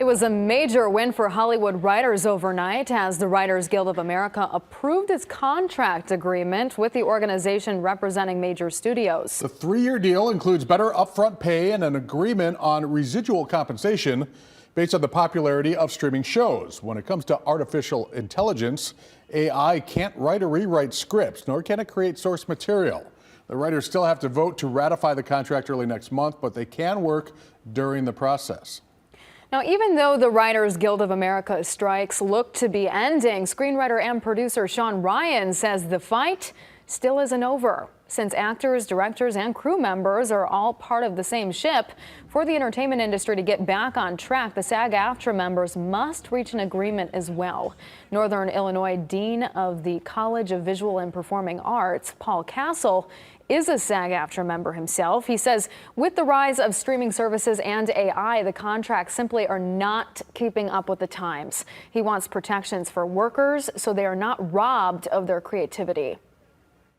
was a major win for Hollywood writers overnight as the Writers Guild of America approved its contract agreement with the organization representing major studios. The 3-year deal includes better upfront pay and an agreement on residual compensation based on the popularity of streaming shows. When it comes to artificial intelligence, AI can't write or rewrite scripts, nor can it create source material. The writers still have to vote to ratify the contract early next month, but they can work during the process. Now, even though the Writers Guild of America strikes look to be ending, screenwriter and producer Sean Ryan says the fight still isn't over. Since actors, directors, and crew members are all part of the same ship, for the entertainment industry to get back on track, the SAG-AFTRA members must reach an agreement as well. Northern Illinois Dean of the College of Visual and Performing Arts, Paul Castle, is a SAG-AFTRA member himself. He says with the rise of streaming services and AI, the contracts simply are not keeping up with the times. He wants protections for workers so they are not robbed of their creativity.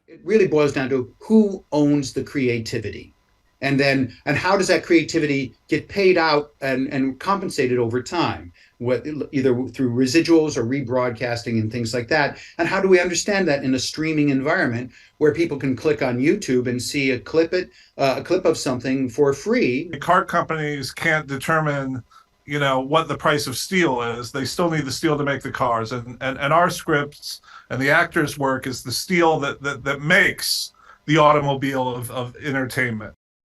It really boils down to who owns the creativity, and how does that creativity get paid out and compensated over time, either through residuals or rebroadcasting and things like that. And how do we understand that in a streaming environment where people can click on YouTube and see a clip of something for free? The car companies can't determine what the price of steel is. They still need the steel to make the cars, and our scripts and the actors' work is the steel that makes the automobile of entertainment.